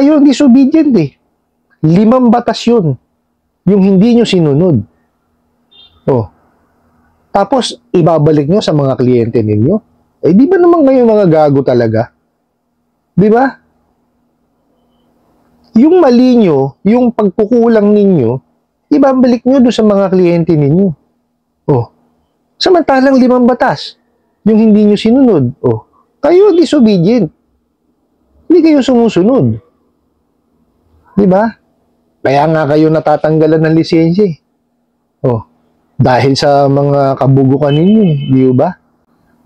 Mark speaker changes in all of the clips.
Speaker 1: kayo ang disobedient eh. 5 batas yun. Yung hindi nyo sinunod. Oh. Tapos, ibabalik nyo sa mga kliyente ninyo. Eh, di ba naman kayo mga gago talaga? Di ba? Yung mali nyo, yung pagkukulang ninyo, ibabalik nyo doon sa mga kliyente ninyo. Oh. Samantalang 5 batas. Yung hindi nyo sinunod. Oh. Kayo disobedient. Hindi kayo sumusunod. Di ba? Kaya nga kayo natatanggalan ng lisensya. Oh. Dahil sa mga kabugukan ninyo. Di ba?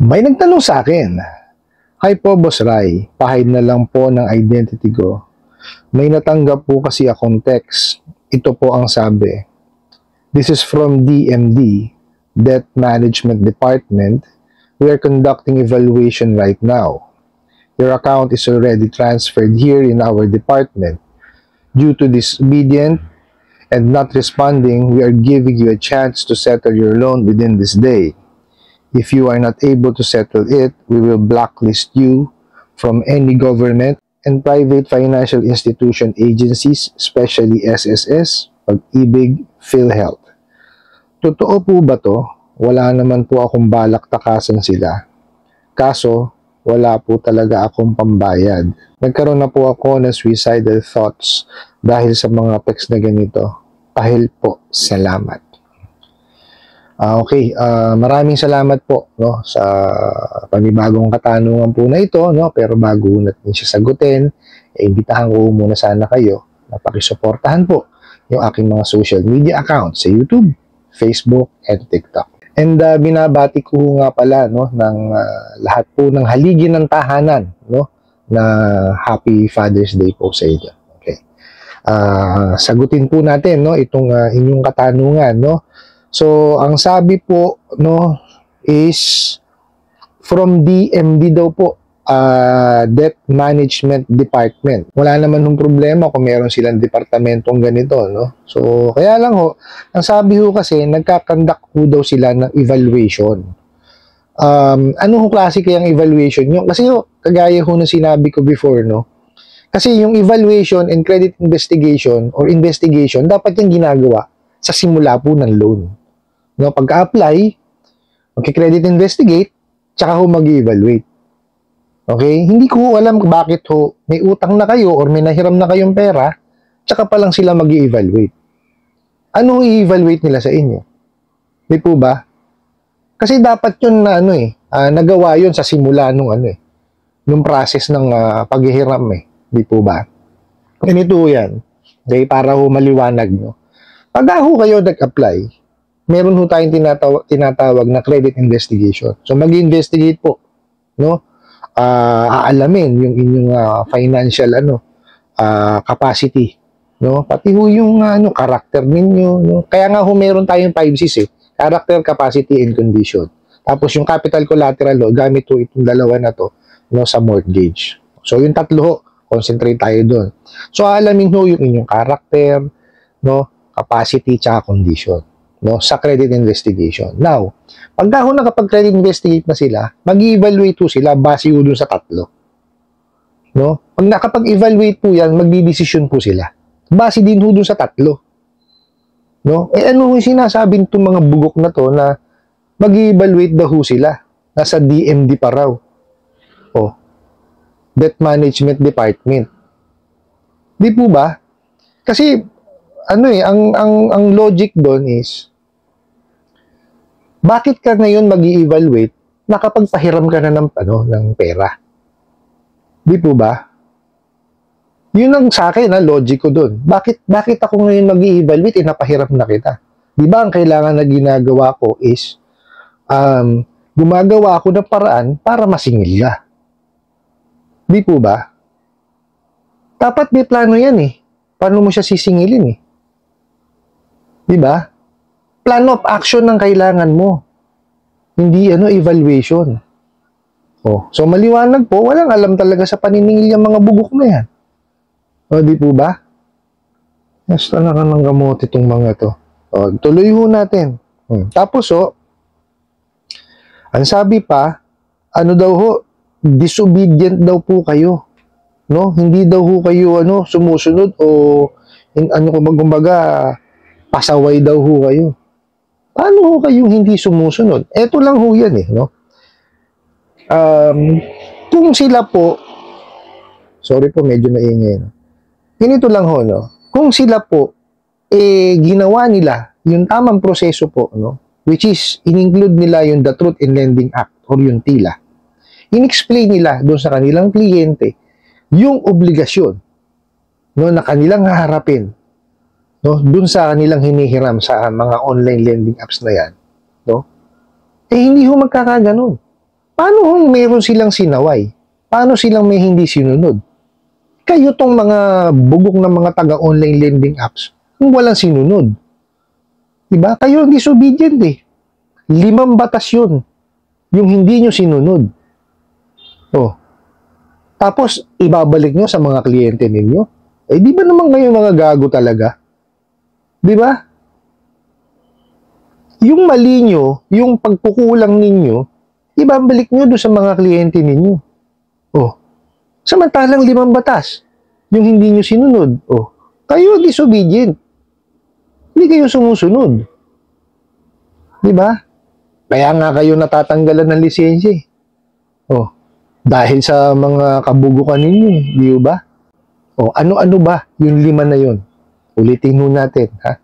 Speaker 1: May nagtanong sa akin, "Hi po, Boss Rai. Pahide na lang po ng identity ko. May natanggap po kasi akong text. Ito po ang sabi. This is from DMD, Debt Management Department. We are conducting evaluation right now. Your account is already transferred here in our department. Due to disobedient and not responding, we are giving you a chance to settle your loan within this day. If you are not able to settle it, we will blacklist you from any government and private financial institution agencies, especially SSS, Pag-ibig, PhilHealth." Totoo po ba to? Wala naman po akong balak takasan sila. Kaso, wala po talaga akong pambayad. Nagkaroon na po ako ng suicidal thoughts dahil sa mga text na ganito. Pahil po, salamat. Okay, maraming salamat po no, sa panibagong katanungan po na ito. No? Pero bago natin siya sagutin, imbitahan ko muna sana kayo na pakisuportahan po yung aking mga social media accounts sa YouTube, Facebook, and TikTok. And binabati ko nga pala no, ng lahat po ng haligi ng tahanan no, na Happy Father's Day po sa inyo. Okay. Sagutin po natin no, itong inyong katanungan. No? So, ang sabi po no, is from DMD daw po, Debt Management Department. Wala naman ng problema kung meron silang departamentong ganito, no? So, kaya lang ho, ang sabi ho kasi, nagkakandak ho daw sila ng evaluation. Ano ho klase kayang evaluation nyo? Kasi ho, kagaya ho na sinabi ko before, no? Kasi yung evaluation and credit investigation or investigation, dapat yung ginagawa sa simula po ng loan. No? Pagka-apply, mag-credit investigate, tsaka ho mag-evaluate. Okay? Hindi ko alam bakit ho may utang na kayo or may nahiram na kayong pera, tsaka pa lang sila mag-i-evaluate. Ano i-evaluate nila sa inyo? Di po ba? Kasi dapat yun na nagawa yun sa simula nung nung process ng paghihiram Di po ba? Ganito yan. Okay, para ho maliwanag nyo. Pag ho kayo nag-apply, meron ho tayong tinatawag na credit investigation. So mag-investigate po, no? Aalamin yung inyong financial capacity, no? Pati ho yung character ninyo, no? Kaya nga ho meron tayong 5Cs character, capacity, and condition. Tapos yung capital collateral gamit ho itong dalawa na to no, sa mortgage. So yung tatlo ho, concentrate tayo doon. So aalamin ho yung inyong character, no, capacity, tsaka condition, no, sa credit investigation. Now, pagka ho nakapag-credit investigate na sila, mag-evaluate po sila base ho dun sa tatlo. No? Pag nakapag-evaluate po yan, magdidesisyon po sila. Base din ho dun sa tatlo. No? Ano ho sinasabi itong mga bugok na to na mag-evaluate daw ho sila? Nasa DMD pa raw. Oh. Debt Management Department. Di po ba? Kasi, ang logic doon is, bakit ka ngayon mag-i-evaluate na kapag pahiram ka na ng pera? Di po ba? Yun ang sa akin, logic ko doon. Bakit ako ngayon mag-i-evaluate napahiram na kita? Di ba ang kailangan na ginagawa ko is, gumagawa ako ng paraan para masingil ka. Di po ba? Dapat may plano yan Paano mo siya sisingilin Di ba? Plan of action ang kailangan mo. Hindi evaluation. Oh, so maliwanag po, walang alam talaga sa paniningil yung mga bugok na yan. O, di po ba? Yes, talaga ng gamot itong mga to. O, tuloy ho natin. Tapos ang sabi pa, daw ho, disobedient daw po kayo. no? Hindi daw ho kayo sumusunod o kumbaga pasaway daw ho kayo. Paano ho kayong hindi sumusunod? Eto lang ho yan no? Kung sila po, sorry po, medyo maingay. Ganito lang ho, no? Kung sila po, ginawa nila yung tamang proseso po, no? Which is, in-include nila yung the Truth in Lending Act or yung TILA. In-explain nila doon sa kanilang kliyente yung obligasyon, no, na kanilang haharapin, no, doon sa kanilang hinihiram sa mga online lending apps na yan, no? Hindi ho magkakaganon. Paano kung meron silang sinaway? Paano silang may hindi sinunod? Kayo tong mga bugok na mga taga-online lending apps, kung walang sinunod. Diba? Kayo ang disobedient 5 batas yun, yung hindi nyo sinunod. Tapos, ibabalik nyo sa mga kliyente ninyo. Di ba naman kayo mga gago talaga? Di ba? Yung mali nyo, yung pagkukulang ninyo, ibabalik nyo doon sa mga kliyente ninyo. Samantalang 5 batas, yung hindi nyo sinunod. Kayo disobedient. Hindi kayo sumusunod. Di ba? Kaya nga kayo natatanggalan ng lisensya. Dahil sa mga kabugukan ninyo, di ba? Ano-ano ba yung 5 na yun? Ulitin ho natin, ha?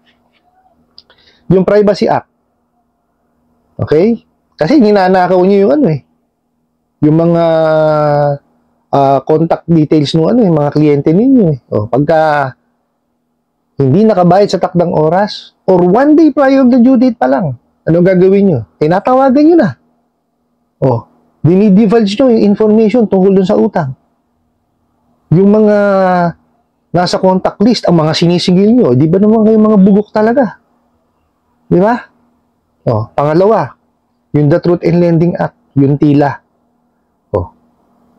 Speaker 1: Yung Privacy Act. Okay? Kasi ninanakaw nyo yung yung mga contact details ng yung mga kliyente ninyo. Pagka hindi nakabayad sa takdang oras or 1 day prior to due date pa lang, anong gagawin nyo? Tinatawagan nyo na. Dinidivulge nyo yung information tungkol dun sa utang. Yung mga nasa contact list, ang mga sinisingil nyo, di ba naman kayo mga bugok talaga? Di ba? Pangalawa, yung the Truth in Lending Act, yung TILA.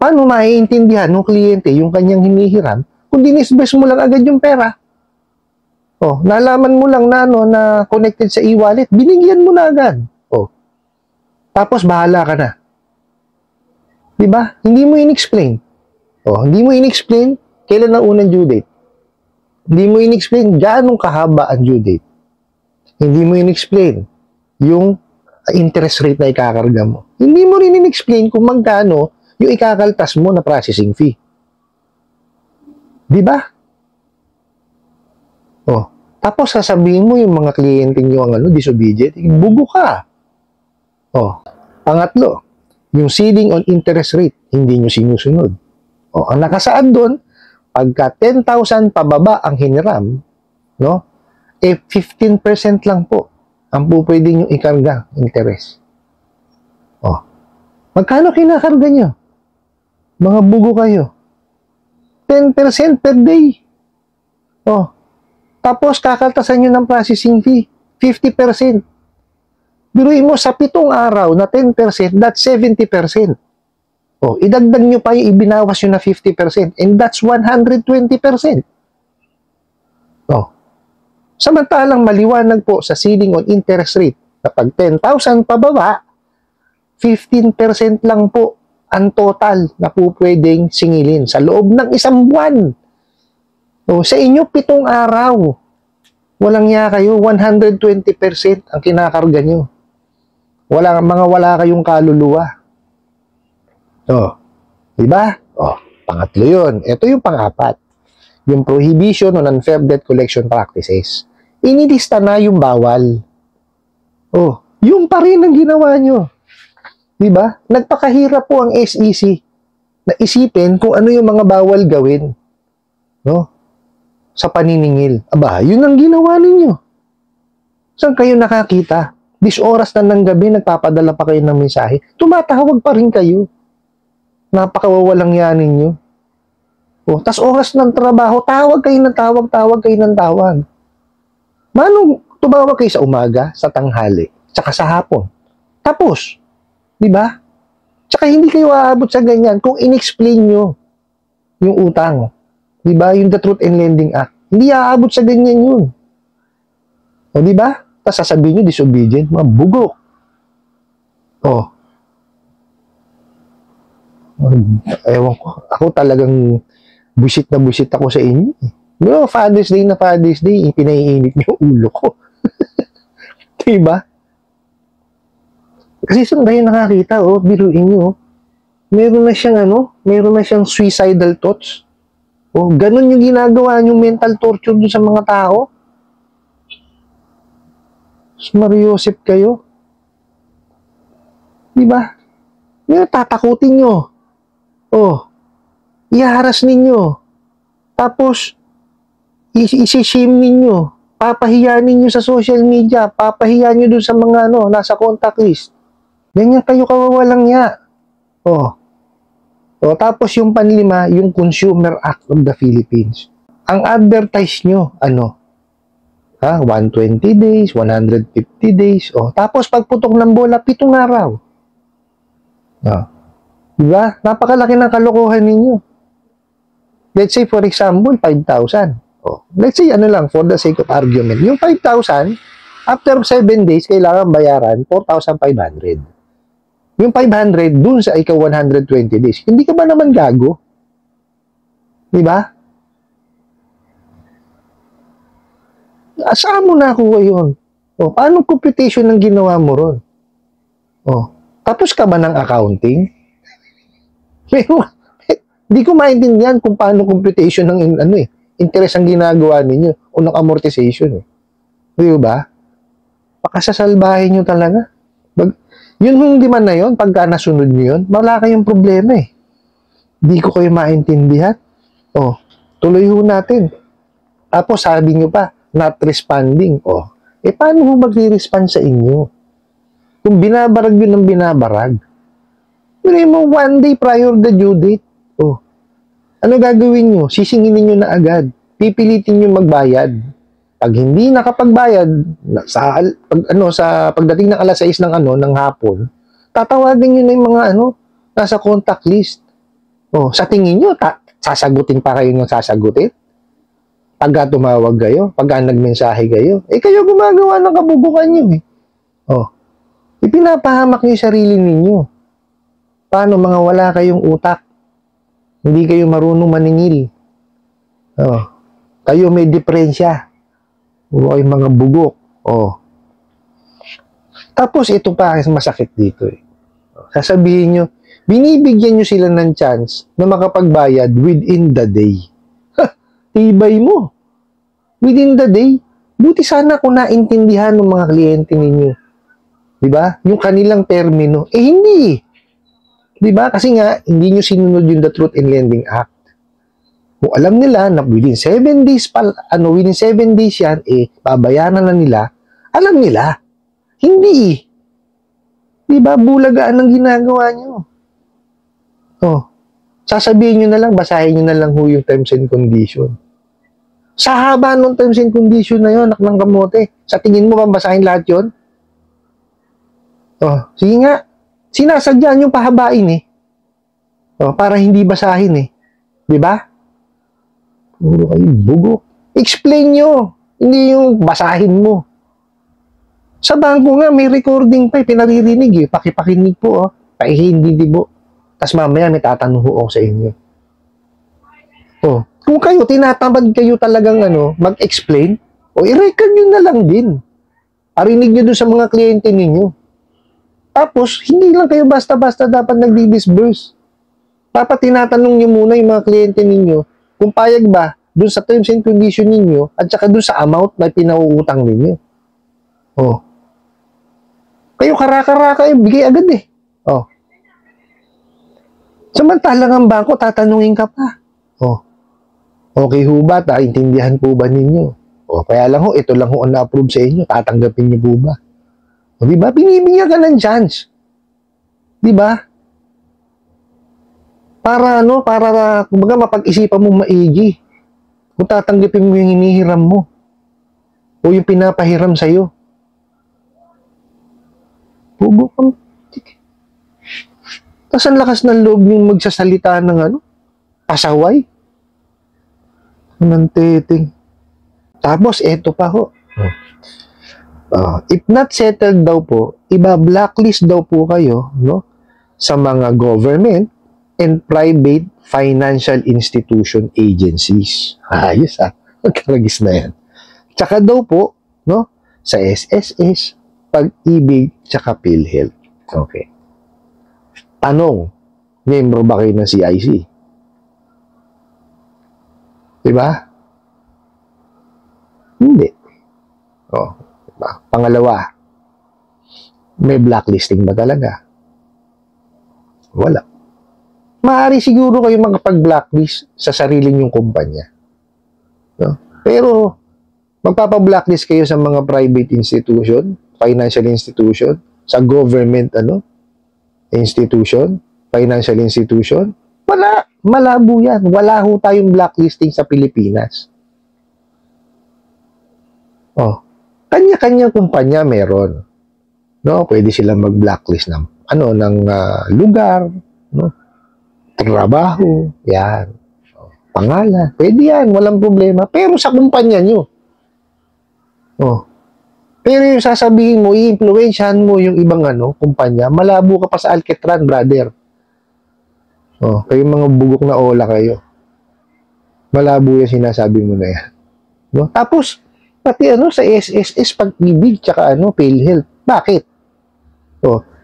Speaker 1: Paano maiintindihan ng kliyente yung kanyang hinihiram kung dinisburse mo lang agad yung pera? Nalaman mo lang na connected sa e-wallet, binigyan mo na agad. Tapos bahala ka na. Diba? Hindi mo in-explain. Hindi mo in-explain kailan ang unang due date. Hindi mo in-explain gaano kahaba ang due date. Hindi mo in-explain yung interest rate na ikakarga mo. Hindi mo rin in-explain kung magkano yung ikakaltas mo na processing fee. Diba? Tapos sasabihin mo yung mga kliyente nyo ang disobedient, bugo ka. Pangatlo, yung ceiling on interest rate, hindi nyo sinusunod. Ang nakasaad doon, pagka 10,000 pababa ang hiniram, 15% lang po ang pwede nyo ikarga interest. Magkano kinakarga nyo? Mga bugo kayo. 10% per day. Tapos kakaltasan nyo ng processing fee, 50%. Biruin mo sa 7 araw na 10%, that's 70%. Idagdag nyo pa yung ibinawas nyo na 50%, and that's 120%. Samantalang maliwanag po sa ceiling on interest rate, kapag 10,000 pababa, 15% lang po ang total na po pwedeng singilin sa loob ng 1 buwan. Sa inyo, 7 araw. Walang niya kayo, 120% ang kinakarga nyo. Wala kayong kaluluwa. Diba? Pangatlo yun. Ito yung pang-4. Yung prohibition on unfair debt collection practices. Inilista na yung bawal. Yung pa rin ang ginawa nyo. Diba? Nagpakahirap po ang SEC na isipin kung ano yung mga bawal gawin. Sa paniningil. Yun ang ginawa ninyo. Saan kayo nakakita? 10 oras na ng gabi, nagpapadala pa kayo ng mensahe. Tumatawag pa rin kayo. Napakawawalang yan ninyo. Tas oras ng trabaho, tawag kayo ng tawag. Manong tumawag kayo sa umaga, sa tanghali, tsaka sa hapon. Tapos. Diba? Tsaka hindi kayo aabot sa ganyan kung in-explain nyo yung utang. Diba? Yung the Truth in Lending Act. Hindi aabot sa ganyan yun. Diba? Tapos sasabihin nyo, disobedient, mga bugok. Ewan ko. Ako talagang busit na busit ako sa inyo. No, Father's Day na Father's Day, pinaiinit niyo ulo ko. Diba? Kasi saan kayo nakakita, biruin niyo, meron na siyang suicidal thoughts. Ganun yung ginagawa niyong mental torture doon sa mga tao. Mariosep kayo. Diba? Yung tatakutin nyo. Iharas ninyo. Tapos, isi-shame ninyo. Papahiya ninyo sa social media. Papahiya nyo dun sa mga nasa contact list. Ganyan kayo kawawalang ya. Tapos yung panlima, yung Consumer Act of the Philippines. Ang advertise nyo, 120 days, 150 days. Tapos pagputok ng bola, 7 araw. Diba? Napakalaki ng kalokohan ninyo. Let's say, for example, 5,000. Let's say, for the sake of argument. Yung 5,000, after 7 days, kailangan bayaran 4,500. Yung 500, dun sa ikaw 120 days. Hindi ka ba naman gago? Diba? Saan mo nakuha yun? Paano computation ang ginawa mo ron? Tapos ka ba ng accounting? Hindi ko maintindihan kung paano computation ng interest ang ginagawa ninyo o ng amortization. Di ba? Pakasasalbahin nyo talaga. Yun hindi man na yun, pagka nasunod nyo yun, wala kayong problema Hindi ko kayo maintindihan. Tuloy ho natin. Tapos sabi nyo pa, not responding. Paano ho magre-respond sa inyo? Kung binabarag yun ng binabarag. Pero mo, 1 day prior the due date. Ano gagawin nyo? Sisingin nyo na agad. Pipilitin nyo magbayad. Pag hindi nakapagbayad, sa pagdating ng alas 6 ng hapon, tatawagin nyo na yung mga nasa contact list. Sa tingin nyo, sasagutin pa kayo ng sasagutin? Pagka tumawag kayo, pagka nagmensahe kayo, kayo gumagawa ng kabubukan nyo Ipinapahamak nyo yung sarili ninyo. Paano mga wala kayong utak? Hindi kayo marunong maningil. Kayo may diferensya. Ay mga bugok. Tapos ito pa ang masakit dito Sasabihin nyo, binibigyan nyo sila ng chance na makapagbayad within the day. Tibay mo. Within the day. Buti sana kung naintindihan ng mga kliyente ninyo. Diba? Yung kanilang termino. Hindi. Diba? Kasi nga, hindi nyo sinunod yung the Truth in Lending Act. Kung alam nila na within 7 days within 7 days yan, babayaran na nila, alam nila. Hindi. Diba? Bulagaan ang ginagawa nyo. Sasabihin nyo na lang, basahin nyo na lang yung terms and condition. Sa haba ng terms and condition na yun, ng kamote, sa tingin mo, babasahin lahat yun? Sige nga. Sinasadya nyo pahabain para hindi basahin Diba? Puro kayo bugo. Explain nyo. Hindi yung basahin mo. Sa bangko nga, may recording pa pinaririnig Pakipakinig po Pakihindi po. Tapos mamaya may tatanong ako sa inyo. Kung kayo, tinatamad kayo talagang mag-explain, i-record nyo na lang din. Parinig nyo dun sa mga kliyente ninyo. Tapos, hindi lang kayo basta-basta dapat nagdi-disburse. Dapat tinatanong nyo muna yung mga kliyente ninyo kung payag ba dun sa terms and condition ninyo at saka dun sa amount na pinauutang ninyo. Kayo karaka-raka bigay agad Samantalang ang bangko, tatanungin ka pa. Okay ho ba? Intindihan po ba ninyo? Kaya lang ito lang ang na-approve sa inyo. Tatanggapin niyo po ba? Diba? Binibigyan ka ng chance. Diba? Para kumbaga mapag-isipan mo maigi. Kung tatanggapin mo yung hinihiram mo. O yung pinapahiram sa'yo. Bubo ka. Tapos ang lakas ng loob yung magsasalita ng pasaway. Nantiting. Tapos, eto pa ho. If not settled daw po, iba-blacklist daw po kayo sa mga government and private financial institution agencies. Ayos magkaragis na yan. Tsaka daw po, no, sa SSS, Pag-ibig, tsaka PhilHealth. Okay. Tanong, membro ba kayo ng CIC? Diba? Hindi. Diba? Pangalawa, may blacklisting ba talaga? Wala. Maaari siguro kayo makapag-blacklist sa sarili nyong kumpanya. No? Pero, magpapa-blacklist kayo sa mga private institution, financial institution, sa government, institution, financial institution, wala. Malabo yan. Wala ho tayong blacklisting sa Pilipinas. Kanya-kanya kumpanya meron. No, pwede silang mag-blacklist ng lugar, no? Trabaho, yan. Pangalan, pwede yan, walang problema. Pero sa kumpanya nyo, pero yung sasabihin mo, i-influensyahan mo yung ibang kumpanya, malabo ka pa sa Alketran, brother. Kayo mga bugok na ola kayo. Malabo yung sinasabi mo na yan. No? Tapos, pati sa SSS, Pag-ibig, tsaka PhilHealth. Bakit?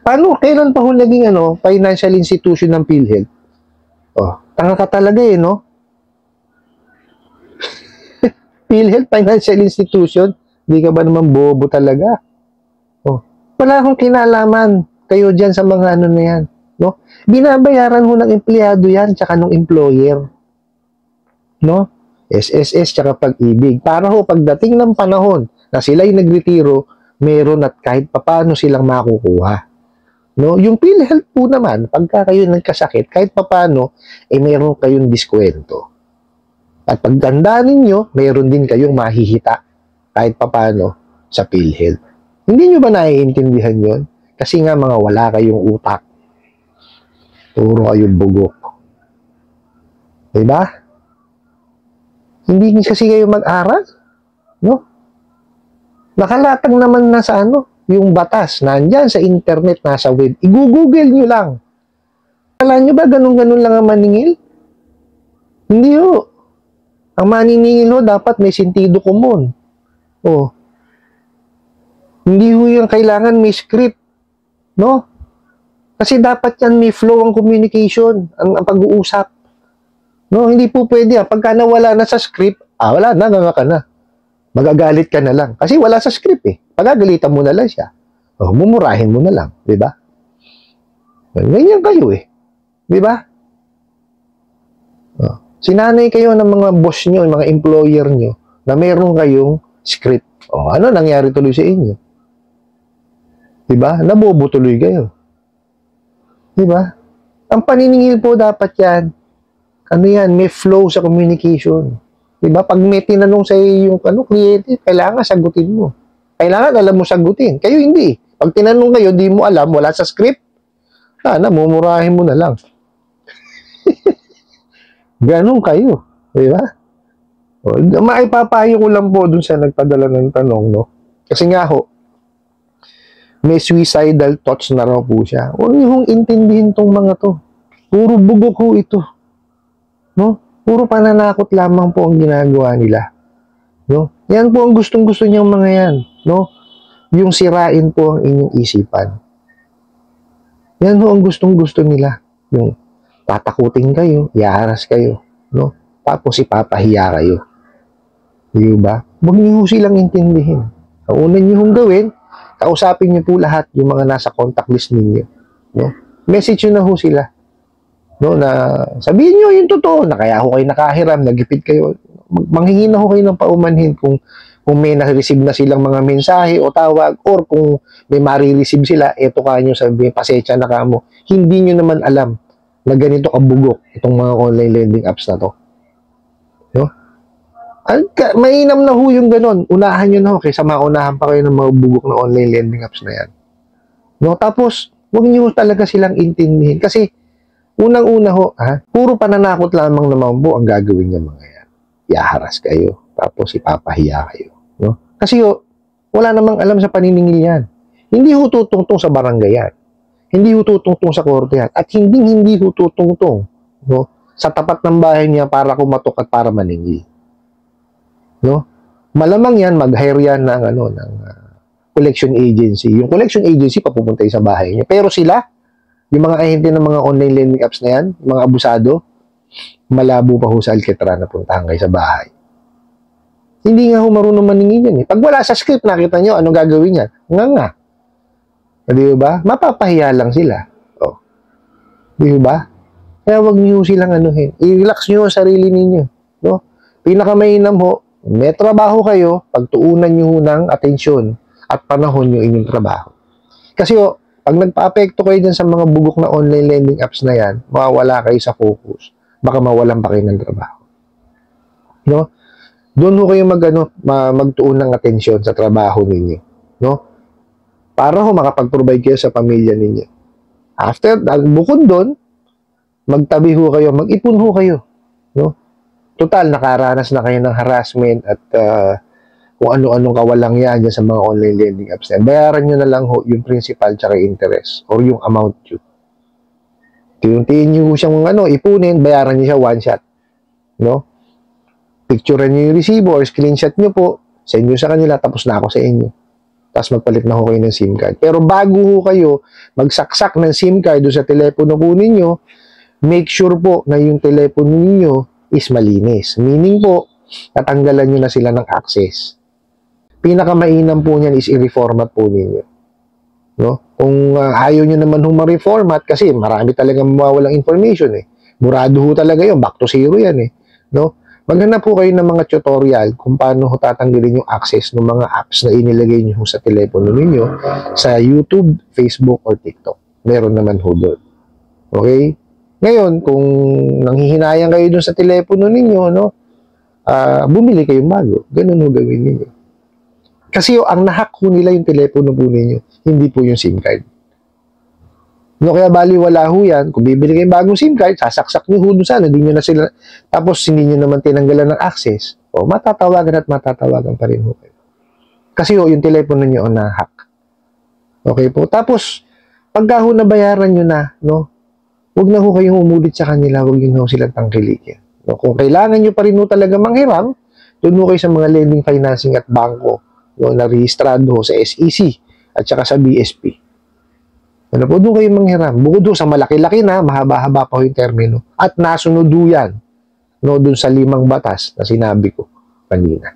Speaker 1: Paano, kailan pa ho naging financial institution ng PhilHealth? Tanga ka talaga no? PhilHealth, financial institution, di ka ba naman bobo talaga? Wala akong kinalaman kayo dyan sa mga na yan. No? Binabayaran ho ng empleyado yan, tsaka ng employer. No? SSS, tsaka Pag-ibig. Para ho, pagdating ng panahon na sila'y nagretiro, meron at kahit papano silang makukuha. No? Yung PhilHealth po naman, pagka kayo nagkasakit, kahit papano, meron kayong diskwento. At pagtandaan ninyo, meron din kayong mahihita kahit papano sa PhilHealth. Hindi nyo ba naiintindihan yon? Kasi nga mga wala kayong utak. Puro kayong bugok. Diba? Hindi kasi kayo mag-aral. No? Nakalatag naman na sa yung batas. Nandyan sa internet, nasa web. I-google nyo lang. Alam nyo ba, ganun-ganun lang ang maningil? Hindi ho. Ang maniningil ho, dapat may sentido komon. Hindi ho yung kailangan may script. No? Kasi dapat yan may flow ang communication, ang pag-uusap. No, hindi po pwede. Pagka nawala na sa script, wala na, ka na. Magagalit ka na lang. Kasi wala sa script Pagagalitan mo na lang siya. Mumurahin mo na lang. Diba? Ganyan kayo Diba? Sinanay kayo ng mga boss nyo, mga employer nyo, na meron kayong script. Ano nangyari tuloy sa inyo? Diba? Nabobo tuloy kayo. Diba? Ang paniningil po dapat yan. Yan? May flow sa communication. Diba? Pag may tinanong sa iyo yung creative, kailangan sagutin mo. Kailangan alam mo sagutin. Kayo hindi. Pag tinanong kayo, di mo alam, wala sa script, mumurahin mo na lang. Ganun kayo. Diba? Maipapayo ko lang po dun sa nagpadala ng tanong, no? Kasi nga ho, may suicidal thoughts na raw po siya. Huwag niyo hong intindihin tong mga to. Puro bugok ho ito. No? Puro pananakot lamang po ang ginagawa nila. No? Yan po ang gustong-gusto niyang mga yan. No? Yung sirain po ang inyong isipan. Yan ho ang gustong-gusto nila. Yung tatakutin kayo, iaharas kayo. No? Tapos ipapahiya kayo. Diba? Huwag niyo silang intindihin. Ang una niyo hong gawin, kausapin niyo po lahat yung mga nasa contact list ninyo. No? Message nyo na ho sila. No, na sabihin nyo yung totoo, na kaya ho kayo nakahiram, nagipid kayo. Manghingi na ho kayo ng paumanhin kung may na-receive na silang mga mensahe o tawag, or kung may marireceive sila, eto kanyo sabi, pasetsa na kamo. Hindi nyo naman alam na ganito kabugok itong mga online lending apps na to. No? Mainam na ho yung ganon. Unahan nyo na ho, kaysa maunahan pa kayo ng mga bugok na online lending apps na yan. No? Tapos, huwag nyo talaga silang intindihin. Kasi, unang-una ho, puro pananakot lamang naman po ang gagawin niya mga yan. Iaharas kayo, tapos ipapahiya kayo. No? Kasi wala namang alam sa paniningil yan. Hindi ho tutungtong sa barangay yan. Hindi ho tutungtong sa korte yan. At hindi ho tutungtong, no, sa tapat ng bahay niya para kumatok at para maningil. No? Malamang yan, mag-hire yan ng, collection agency. Yung collection agency, papupunta sa bahay niya. Pero sila, yung mga ahente ng mga online lending apps na yan, mga abusado, malabo pa ho sa alkitra na puntahan kayo sa bahay. Hindi nga ho marunong maningil yan. Pag wala sa script, nakita nyo, anong gagawin niya? Nga. Di ba? Mapapahiya lang sila. Oh. Di ba? Kaya wag niyo silang anuhin. I-relax niyo ang sarili ninyo. No? Pinakamainam ho, may trabaho kayo, pagtuunan niyo ng atensyon at panahon yung inyong trabaho. Kasi pag nagpa-apekto kayo dyan sa mga bugok na online lending apps na yan, mawawala kayo sa focus. Baka mawalan pa kayo ng trabaho. No? Doon ho kayo magtuon ng atensyon sa trabaho ninyo. No? Para ho makapag-provide kayo sa pamilya ninyo. After, bukod doon, magtabi ho kayo, mag-ipon ho kayo. No? Total, nakaranas na kayo ng harassment at kung ano-anong kawalang yan dyan sa mga online lending apps na. Bayaran nyo na lang ho yung principal tsaka interest or yung amount due. Tiyuntiin nyo siyang ipunin, bayaran nyo siya one shot. No? Picturean nyo yung resibo or screenshot nyo po, send nyo sa kanila, tapos na ako sa inyo. Tapos magpalit na ho kayo ng SIM card. Pero bago ho kayo magsaksak ng SIM card doon sa telepono po ninyo, make sure po na yung telepono ninyo is malinis. Meaning po, tatanggalan nyo na sila ng access. Pinakamainam po niyan is i-reformat po ninyo. No? Kung ayaw nyo naman ma-reformat, kasi marami talagang mawawalang information eh. Murado ho talaga yun, back to zero yan eh. No? Maghanap po kayo ng mga tutorial kung paano ho tatanggalin yung access ng mga apps na inilagay nyo sa telepono ninyo sa YouTube, Facebook, or TikTok. Meron naman ho doon. Okay? Ngayon, kung nanghihinayang kayo doon sa telepono ninyo, bumili kayong bago. Ganun ho gawin ninyo. Kasi ang nahack ho nila yung telepono po ninyo, hindi po yung SIM card. No, kaya baliwala ho yan. Kung bibili kayong bagong SIM card, sasaksak nyo ho doon sana, hindi nyo na sila, tapos hindi nyo naman tinanggalan ng access, matatawagan at matatawagan pa rin ho kayo. Kasi yung telepono nyo na-hack. Okay po? Tapos, pagka ho nabayaran nyo na, huwag na ho kayong umulit sa kanila, huwag nyo ho silang tangkilikin. No, kung kailangan nyo pa rin ho talaga manghiram, doon ho kayo sa mga lending financing at bangko na rehistrado ho sa SEC at saka sa BSP. Po, doon kayo manghiram. Bukod doon sa malaki-laki na, mahaba-haba pa yung termino. At nasunod yan, doon sa 5 batas na sinabi ko kanina.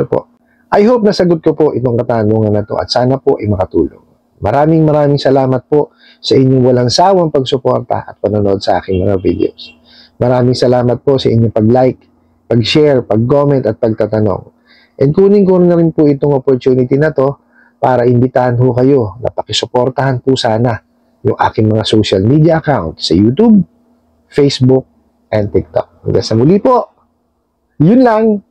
Speaker 1: Po? I hope nasagot ko po itong katanungan na to at sana po ay makatulong. Maraming salamat po sa inyong walang sawang pagsuporta at panonood sa aking mga videos. Maraming salamat po sa inyong pag-like, pag-share, pag-comment at pagtatanong. And kunin ko na rin po itong opportunity na to para imbitahan ho kayo na pakisuportahan po sana yung aking mga social media account sa YouTube, Facebook, and TikTok. Hanggang sa muli po. Yun lang.